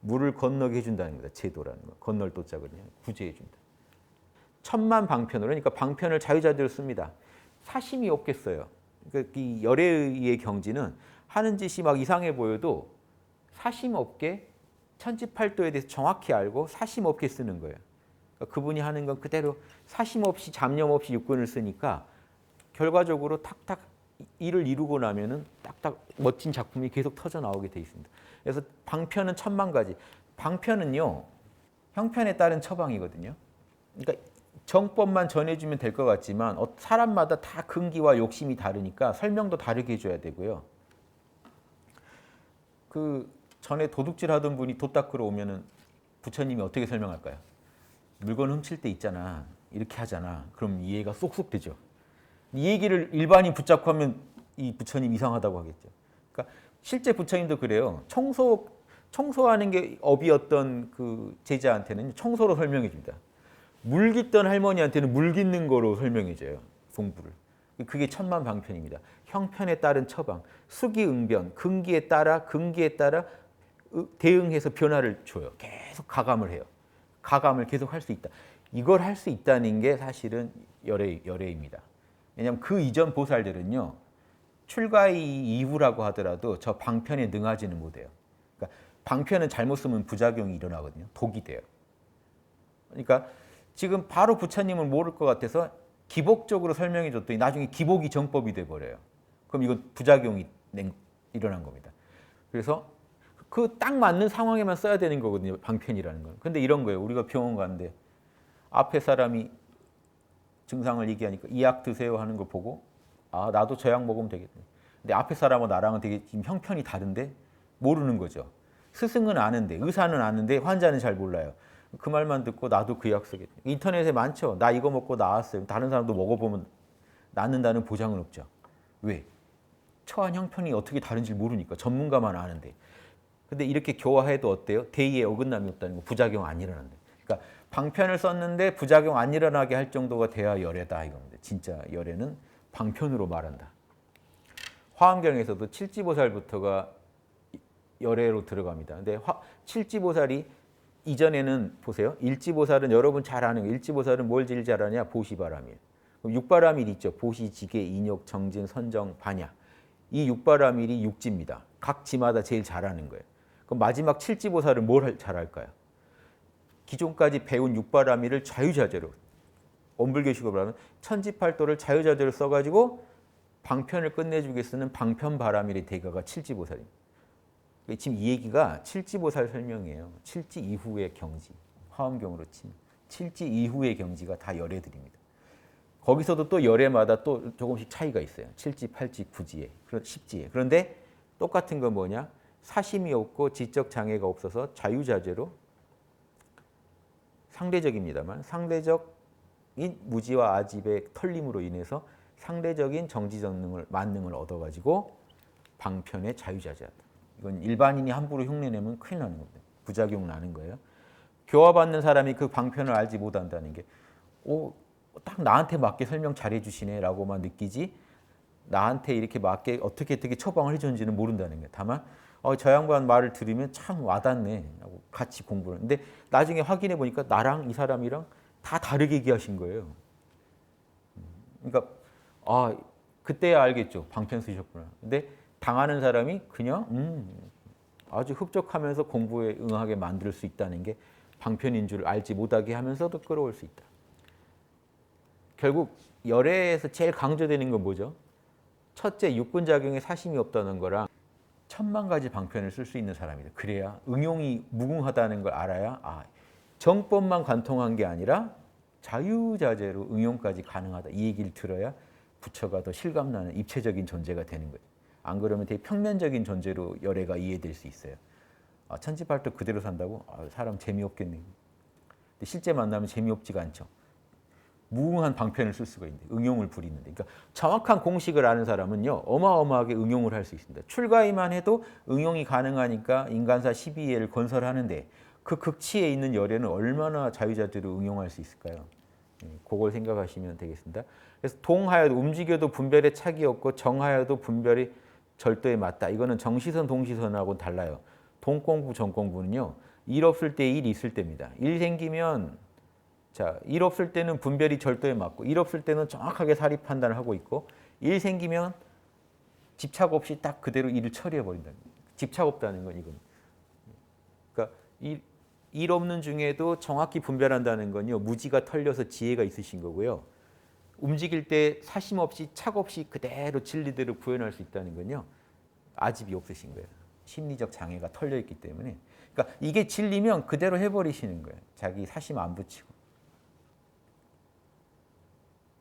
물을 건너게 해준다는 거다. 제도라는 거. 건널 도자거든요. 구제해준다. 천만 방편으로 그러니까 방편을 자유자재로 씁니다. 사심이 없겠어요. 그러니까 이 열애의 경지는 하는 짓이 막 이상해 보여도 사심 없게 천지팔도에 대해서 정확히 알고 사심 없게 쓰는 거예요. 그러니까 그분이 하는 건 그대로 사심 없이 잡념 없이 육군을 쓰니까 결과적으로 탁탁 일을 이루고 나면은 딱딱 멋진 작품이 계속 터져 나오게 돼 있습니다. 그래서 방편은 천만 가지. 방편은요 형편에 따른 처방이거든요. 그러니까 정법만 전해주면 될 것 같지만 사람마다 다 근기와 욕심이 다르니까 설명도 다르게 해줘야 되고요. 그 전에 도둑질 하던 분이 돛 닦으러 오면은 부처님이 어떻게 설명할까요? 물건 훔칠 때 있잖아. 이렇게 하잖아. 그럼 이해가 쏙쏙 되죠. 이 얘기를 일반인 붙잡고 하면 이 부처님 이상하다고 하겠죠. 그러니까 실제 부처님도 그래요. 청소하는 게 업이었던 그 제자한테는 청소로 설명해 줍니다. 물 깃던 할머니한테는 물 깃는 거로 설명해 줘요. 공부를. 그게 천만 방편입니다. 형편에 따른 처방, 수기응변, 근기에 따라 대응해서 변화를 줘요. 계속 가감을 해요. 가감을 계속 할 수 있다. 이걸 할 수 있다는 게 사실은 열애입니다. 왜냐하면 그 이전 보살들은요. 출가의 이후라고 하더라도 저 방편에 능하지는 못해요. 그러니까 방편은 잘못 쓰면 부작용이 일어나거든요. 독이 돼요. 그러니까 지금 바로 부처님을 모를 것 같아서 기복적으로 설명해 줬더니 나중에 기복이 정법이 돼버려요. 그럼 이건 부작용이 일어난 겁니다. 그래서 그 딱 맞는 상황에만 써야 되는 거거든요. 방편이라는 건. 근데 이런 거예요. 우리가 병원 가는데 앞에 사람이 증상을 얘기하니까 이 약 드세요 하는 거 보고 아 나도 저 약 먹으면 되겠네. 근데 앞에 사람하고 나랑은 되게 지금 형편이 다른데 모르는 거죠. 스승은 아는데 의사는 아는데 환자는 잘 몰라요. 그 말만 듣고 나도 그 약 쓰겠네. 인터넷에 많죠. 나 이거 먹고 나았어요. 다른 사람도 먹어보면 낫는다는 보장은 없죠. 왜? 처한 형편이 어떻게 다른지 모르니까 전문가만 아는데. 근데 이렇게 교화해도 어때요? 대의에 어긋남이 없다는 거. 부작용 안 일어난다. 그러니까 방편을 썼는데 부작용 안 일어나게 할 정도가 돼야 열애다 이겁니다. 진짜 열애는 방편으로 말한다. 화엄경에서도 칠지보살부터가 열애로 들어갑니다. 근데 칠지보살이 이전에는 보세요. 일지보살은 여러분 잘 아는 거. 일지보살은 뭘 제일 잘하냐? 보시바라밀. 그럼 육바라밀 있죠. 보시, 지계, 인욕, 정진, 선정, 반야. 이 육바라밀이 육지입니다. 각 지마다 제일 잘하는 거예요. 그럼 마지막 칠지보살은 뭘 잘할까요? 기존까지 배운 육바라밀을 자유자재로 원불교식으로 말하면 천지팔도를 자유자재로 써가지고 방편을 끝내주게 쓰는 방편바라밀의 대가가 칠지보살입니다. 지금 이 얘기가 칠지보살 설명이에요. 칠지 이후의 경지, 화엄경으로 치면 칠지 이후의 경지가 다 열애들입니다. 거기서도 또 열애마다 또 조금씩 차이가 있어요. 칠지, 팔지, 구지에, 십지에. 그런데 똑같은 건 뭐냐? 사심이 없고 지적 장애가 없어서 자유자재로 상대적입니다만 상대적인 무지와 아집의 털림으로 인해서 상대적인 정지전능을 만능을 얻어가지고 방편에 자유자재하다. 이건 일반인이 함부로 흉내내면 큰일 나는 겁니다. 부작용 나는 거예요. 교화받는 사람이 그 방편을 알지 못한다는 게 딱 나한테 맞게 설명 잘해 주시네라고만 느끼지 나한테 이렇게 맞게 어떻게 처방을 해주는지는 모른다는 거예요. 다만 저 양반 말을 들으면 참 와닿네 하고 같이 공부를 근데 나중에 확인해 보니까 나랑 이 사람이랑 다 다르게 얘기하신 거예요. 그러니까 그때야 알겠죠. 방편 쓰셨구나. 근데 당하는 사람이 그냥 아주 흡족하면서 공부에 응하게 만들 수 있다는 게 방편인 줄 알지 못하게 하면서도 끌어올 수 있다. 결국 열애에서 제일 강조되는 건 뭐죠? 첫째, 육군작용에 사심이 없다는 거랑 천만 가지 방편을 쓸 수 있는 사람이다. 그래야 응용이 무궁하다는 걸 알아야 정법만 관통한 게 아니라 자유자재로 응용까지 가능하다. 이 얘기를 들어야 부처가 더 실감나는 입체적인 존재가 되는 거죠. 안 그러면 되게 평면적인 존재로 열애가 이해될 수 있어요. 천지팔도 그대로 산다고? 사람 재미없겠네. 근데 실제 만나면 재미없지가 않죠. 무궁한 방편을 쓸 수가 있는데 응용을 부리는데 그러니까 정확한 공식을 아는 사람은요 어마어마하게 응용을 할 수 있습니다. 출가위만 해도 응용이 가능하니까 인간사 12예를 건설하는데 그 극치에 있는 열애는 얼마나 자유자재로 응용할 수 있을까요? 그걸 생각하시면 되겠습니다. 그래서 동하여도 움직여도 분별에 차이 없고 정하여도 분별이 절도에 맞다. 이거는 정시선 동시선하고는 달라요. 동공부 정공부는요. 일 없을 때 일 있을 때입니다. 일 생기면 일 없을 때는 분별이 절도에 맞고 일 없을 때는 정확하게 사리 판단을 하고 있고 일 생기면 집착 없이 딱 그대로 일을 처리해 버린다는 거예요. 집착 없다는 건 이건. 그러니까 일 없는 중에도 정확히 분별한다는 건요. 무지가 털려서 지혜가 있으신 거고요. 움직일 때 사심 없이 착 없이 그대로 진리대로 구현할 수 있다는 건요. 아집이 없으신 거예요. 심리적 장애가 털려 있기 때문에. 그러니까 이게 진리면 그대로 해버리시는 거예요. 자기 사심 안 붙이고.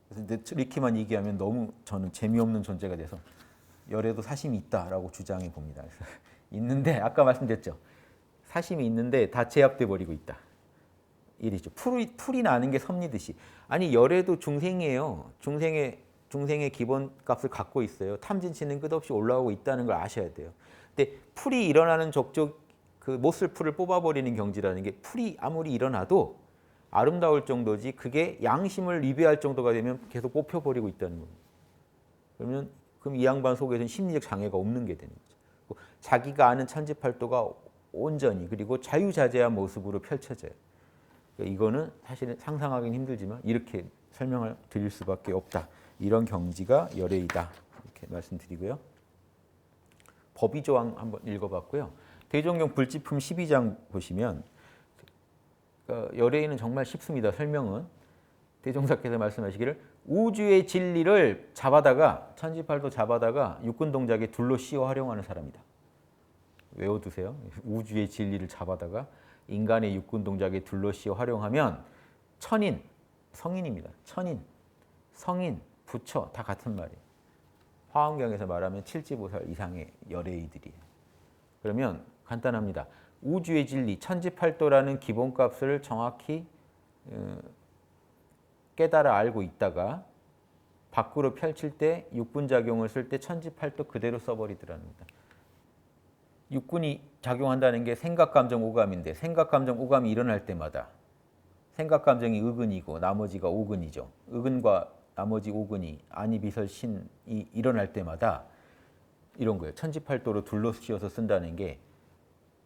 그래서 이렇게만 얘기하면 너무 저는 재미없는 존재가 돼서 열에도 사심이 있다라고 주장해 봅니다. 그래서 있는데 아까 말씀드렸죠. 사심이 있는데 다 제압돼 버리고 있다. 이리죠. 풀이 나는 게 섭리듯이. 아니 열에도 중생이에요. 중생의 기본값을 갖고 있어요. 탐진치는 끝없이 올라오고 있다는 걸 아셔야 돼요. 근데 풀이 일어나는 족족 그 못쓸 풀을 뽑아버리는 경지라는 게 풀이 아무리 일어나도 아름다울 정도지 그게 양심을 리배할 정도가 되면 계속 뽑혀버리고 있다는 겁니다. 그럼 이 양반 속에서는 심리적 장애가 없는 게 되는 거죠. 자기가 아는 천지팔도가 온전히 그리고 자유자재한 모습으로 펼쳐져요. 그러니까 이거는 사실은 상상하기는 힘들지만 이렇게 설명을 드릴 수밖에 없다. 이런 경지가 열애이다. 이렇게 말씀드리고요. 법의조항 한번 읽어봤고요. 대종경 불지품 12장 보시면 그러니까 열애는 정말 쉽습니다. 설명은. 대종사께서 말씀하시기를 우주의 진리를 잡아다가 천지팔도 잡아다가 육군 동작에 둘로 씌워 활용하는 사람이다. 외워두세요. 우주의 진리를 잡아다가 인간의 육군 동작에 둘로 씌워 활용하면 천인, 성인입니다. 천인, 성인, 부처 다 같은 말이에요. 화엄경에서 말하면 칠지보살 이상의 열애이들이에요. 그러면 간단합니다. 우주의 진리, 천지팔도라는 기본값을 정확히 깨달아 알고 있다가 밖으로 펼칠 때 육군작용을 쓸 때 천지팔도 그대로 써버리더라는 겁니다. 육군이 작용한다는 게 생각, 감정, 오감인데 생각, 감정, 오감이 일어날 때마다 생각, 감정이 의근이고 나머지가 오근이죠. 의근과 나머지 오근이 아니, 비설, 신이 일어날 때마다 이런 거예요. 천지팔도로 둘러씌워서 쓴다는 게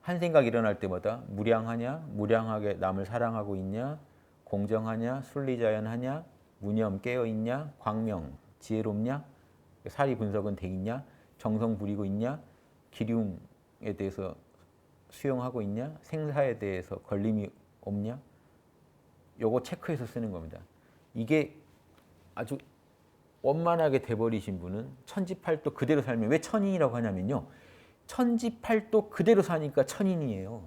한 생각 일어날 때마다 무량하냐, 무량하게 남을 사랑하고 있냐, 공정하냐, 순리자연하냐, 무념 깨어있냐, 광명 지혜롭냐, 사리 분석은 돼 있냐, 정성 부리고 있냐, 기륭에 대해서 수용하고 있냐, 생사에 대해서 걸림이 없냐, 요거 체크해서 쓰는 겁니다. 이게 아주 원만하게 돼버리신 분은 천지팔도 그대로 살면 왜 천인이라고 하냐면요. 천지팔도 그대로 사니까 천인이에요.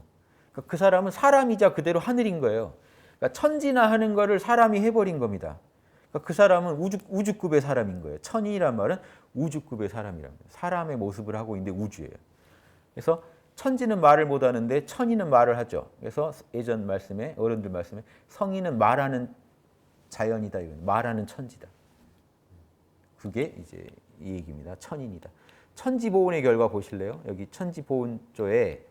그러니까 그 사람은 사람이자 그대로 하늘인 거예요. 그러니까 천지나 하는 거를 사람이 해버린 겁니다. 그러니까 그 사람은 우주급의 사람인 거예요. 천인이란 말은 우주급의 사람이란 거예요. 사람의 모습을 하고 있는데 우주예요. 그래서 천지는 말을 못하는데 천인은 말을 하죠. 그래서 예전 말씀에 어른들 말씀에 성인은 말하는 자연이다. 이건 말하는 천지다. 그게 이제 이 얘기입니다. 천인이다. 천지보온의 결과 보실래요? 여기 천지보온조에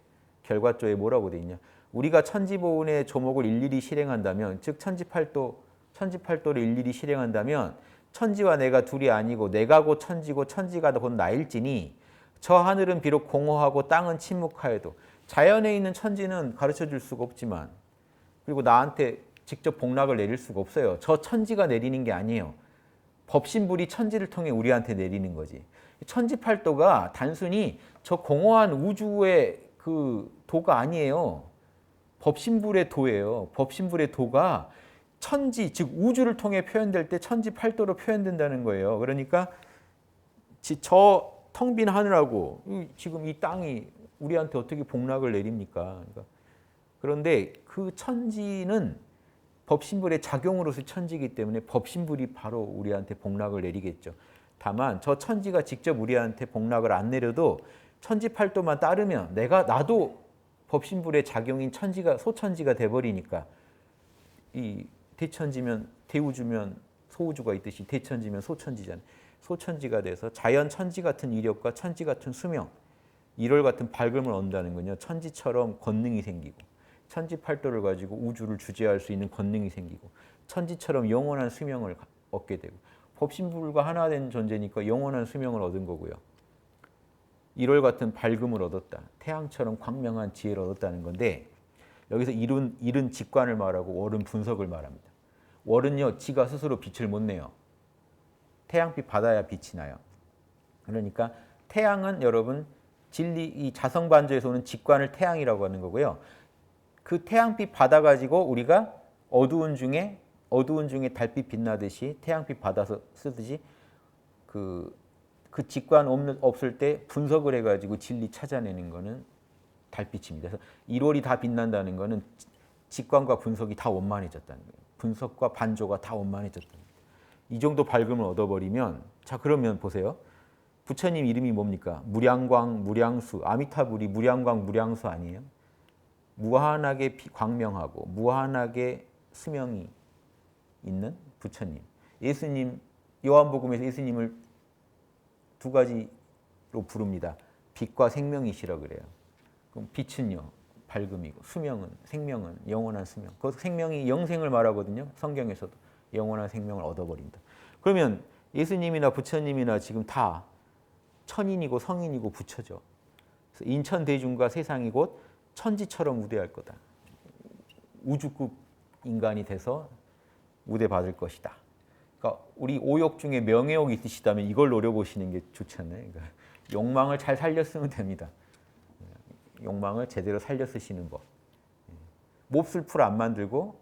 결과조에 뭐라고 돼 있냐? 우리가 천지보온의 조목을 일일이 실행한다면, 즉 천지팔도를 일일이 실행한다면 천지와 내가 둘이 아니고 내가 곧 천지고 천지가 곧 나일지니 저 하늘은 비록 공허하고 땅은 침묵하여도 자연에 있는 천지는 가르쳐줄 수가 없지만 그리고 나한테 직접 복락을 내릴 수가 없어요. 저 천지가 내리는 게 아니에요. 법신불이 천지를 통해 우리한테 내리는 거지. 천지팔도가 단순히 저 공허한 우주의 그 도가 아니에요. 법신불의 도예요. 법신불의 도가 천지, 즉 우주를 통해 표현될 때 천지팔도로 표현된다는 거예요. 그러니까 저 텅 빈 하늘하고 지금 이 땅이 우리한테 어떻게 복락을 내립니까? 그런데 그 천지는 법신불의 작용으로서 천지이기 때문에 법신불이 바로 우리한테 복락을 내리겠죠. 다만 저 천지가 직접 우리한테 복락을 안 내려도 천지팔도만 따르면 나도 법신불의 작용인 천지가 소천지가 돼버리니까 이 대천지면 대우주면 소우주가 있듯이 대천지면 소천지잖아요. 소천지가 돼서 자연 천지 같은 이력과 천지 같은 수명, 일월 같은 밝음을 얻는다는 건요. 천지처럼 권능이 생기고 천지팔도를 가지고 우주를 주재할 수 있는 권능이 생기고 천지처럼 영원한 수명을 얻게 되고 법신불과 하나 된 존재니까 영원한 수명을 얻은 거고요. 1월 같은 밝음을 얻었다. 태양처럼 광명한 지혜를 얻었다는 건데 여기서 일은 직관을 말하고 월은 분석을 말합니다. 월은요, 지가 스스로 빛을 못 내요. 태양빛 받아야 빛이 나요. 그러니까 태양은 여러분 진리 이 자성반조에서 오는 직관을 태양이라고 하는 거고요. 그 태양빛 받아가지고 우리가 어두운 중에 달빛 빛나듯이 태양빛 받아서 쓰듯이 그 직관 없을 때 분석을 해가지고 진리 찾아내는 거는 달빛입니다. 그래서 1월이 다 빛난다는 거는 직관과 분석이 다 원만해졌다는 거예요. 분석과 반조가 다 원만해졌다는 거예요. 이 정도 밝음을 얻어버리면 자 그러면 보세요. 부처님 이름이 뭡니까? 무량광, 무량수, 아미타불이 무량광, 무량수 아니에요? 무한하게 광명하고 무한하게 수명이 있는 부처님. 예수님, 요한복음에서 예수님을 두 가지로 부릅니다. 빛과 생명이시라 그래요. 그럼 빛은요, 밝음이고 생명은 영원한 수명. 그 생명이 영생을 말하거든요. 성경에서도 영원한 생명을 얻어버린다. 그러면 예수님이나 부처님이나 지금 다 천인이고 성인이고 부처죠. 그래서 인천대중과 세상이 곧 천지처럼 우대할 거다. 우주급 인간이 돼서 우대받을 것이다. 그러니까 우리 오욕 중에 명예욕이 있으시다면 이걸 노려보시는 게 좋잖아요. 그러니까 욕망을 잘 살려 쓰면 됩니다. 욕망을 제대로 살려 쓰시는 법. 몹쓸 풀 안 만들고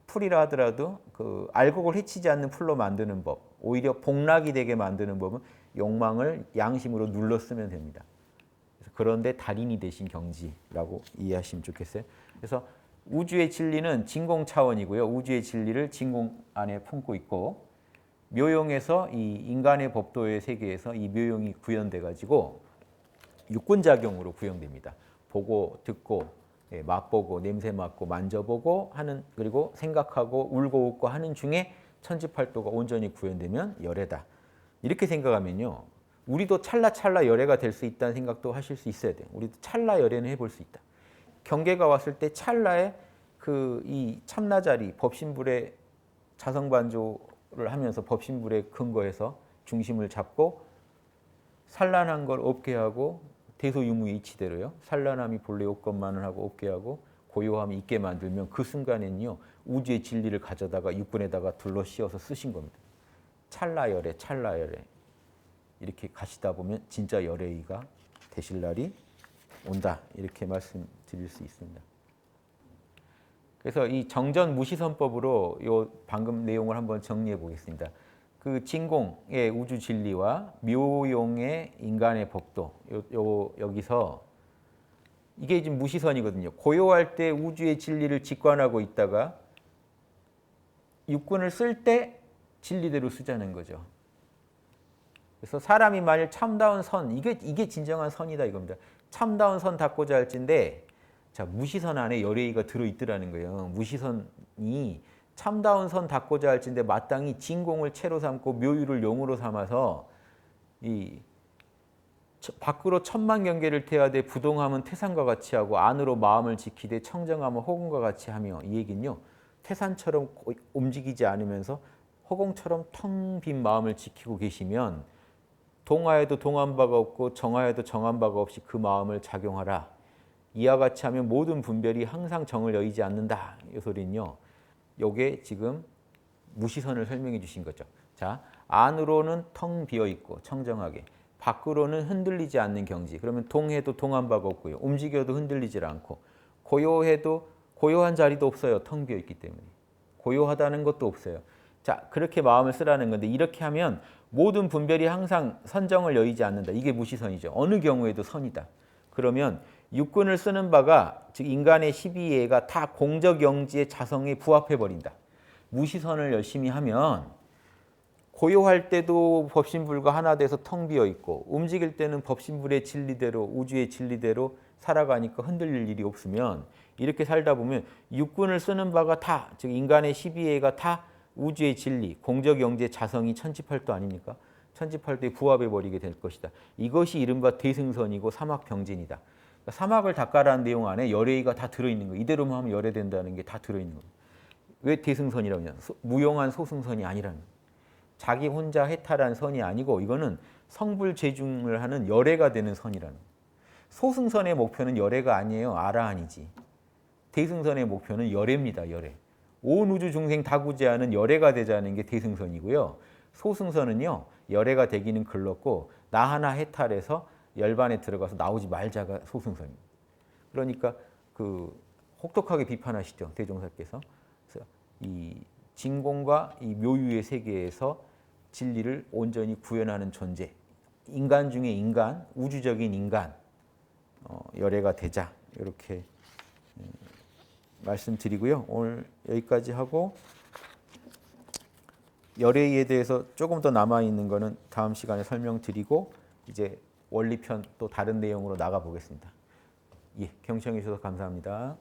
풀이라 하더라도 그 알곡을 해치지 않는 풀로 만드는 법. 오히려 복락이 되게 만드는 법은 욕망을 양심으로 눌러 쓰면 됩니다. 그런데 달인이 되신 경지라고 이해하시면 좋겠어요. 그래서 우주의 진리는 진공 차원이고요. 우주의 진리를 진공 안에 품고 있고 묘용에서 이 인간의 법도의 세계에서 이 묘용이 구현돼 가지고 육군작용으로 구현됩니다. 보고 듣고 맛보고 냄새 맡고 만져보고 하는 그리고 생각하고 울고 웃고 하는 중에 천지팔도가 온전히 구현되면 열애다. 이렇게 생각하면요. 우리도 찰나찰나 열애가 될 수 있다는 생각도 하실 수 있어야 돼요. 우리도 찰나 열애는 해볼 수 있다. 경계가 왔을 때 찰나에 이 참나자리 법신불의 자성반조를 하면서 법신불에 근거해서 중심을 잡고 산란한 걸 없게 하고 대소유무이치대로요. 산란함이 본래 없건만을 하고 없게 하고 고요함이 있게 만들면 그 순간에는요. 우주의 진리를 가져다가 육군에다가 둘러 씌워서 쓰신 겁니다. 찰나열애, 찰나열애. 이렇게 가시다 보면 진짜 열애의가 되실 날이 온다. 이렇게 말씀드릴 수 있습니다. 그래서 이 정전 무시선법으로 요 방금 내용을 한번 정리해 보겠습니다. 그 진공의 우주 진리와 묘용의 인간의 법도 여기서 이게 지금 무시선이거든요. 고요할 때 우주의 진리를 직관하고 있다가 육군을 쓸 때 진리대로 쓰자는 거죠. 그래서 사람이 만일 참다운 선, 이게 진정한 선이다 이겁니다. 참다운 선 닦고자 할진데 자, 무시선 안에 열애의가 들어있더라는 거예요. 무시선이 참다운 선 닦고자 할진데 마땅히 진공을 채로 삼고 묘유를 용으로 삼아서 이 밖으로 천만 경계를 태하되 부동함은 태산과 같이 하고 안으로 마음을 지키되 청정함은 허공과 같이 하며 이 얘기는요. 태산처럼 움직이지 않으면서 허공처럼 텅 빈 마음을 지키고 계시면 동하에도 동한 바가 없고 정하에도 정한 바가 없이 그 마음을 작용하라. 이와 같이 하면 모든 분별이 항상 정을 여의지 않는다. 이 소리는요. 요게 지금 무시선을 설명해 주신 거죠. 자, 안으로는 텅 비어 있고 청정하게, 밖으로는 흔들리지 않는 경지. 그러면 동해도 동한 바가 없고요. 움직여도 흔들리질 않고, 고요해도 고요한 자리도 없어요. 텅 비어 있기 때문에. 고요하다는 것도 없어요. 자, 그렇게 마음을 쓰라는 건데 이렇게 하면 모든 분별이 항상 선정을 여의지 않는다. 이게 무시선이죠. 어느 경우에도 선이다. 그러면 육군을 쓰는 바가 즉 인간의 12예가 다 공적영지의 자성에 부합해버린다. 무시선을 열심히 하면 고요할 때도 법신불과 하나 돼서 텅 비어있고 움직일 때는 법신불의 진리대로 우주의 진리대로 살아가니까 흔들릴 일이 없으면 이렇게 살다 보면 육군을 쓰는 바가 다 즉 인간의 12예가 다 우주의 진리, 공적영지의 자성이 천지팔도 아닙니까? 천지팔도에 부합해버리게 될 것이다. 이것이 이른바 대승선이고 사막병진이다. 사막을 닦아라는 내용 안에 열애의가 다 들어있는 거예요. 이대로만 하면 열애된다는 게 다 들어있는 거예요. 왜 대승선이라고 하냐? 무용한 소승선이 아니라는. 자기 혼자 해탈한 선이 아니고 이거는 성불재중을 하는 열애가 되는 선이라는. 소승선의 목표는 열애가 아니에요. 아라한이지. 대승선의 목표는 열애입니다. 열애. 온 우주 중생 다 구제하는 열애가 되자는 게 대승선이고요. 소승선은요. 열애가 되기는 글렀고 나 하나 해탈해서 열반에 들어가서 나오지 말자가 소승선입니다. 그러니까 그 혹독하게 비판하시죠. 대종사께서. 그래서 이 진공과 이 묘유의 세계에서 진리를 온전히 구현하는 존재. 인간 중에 인간, 우주적인 인간. 열애가 되자. 이렇게 말씀드리고요. 오늘 여기까지 하고 열애에 대해서 조금 더 남아있는 거는 다음 시간에 설명드리고 이제 원리편 또 다른 내용으로 나가 보겠습니다. 예, 경청해 주셔서 감사합니다.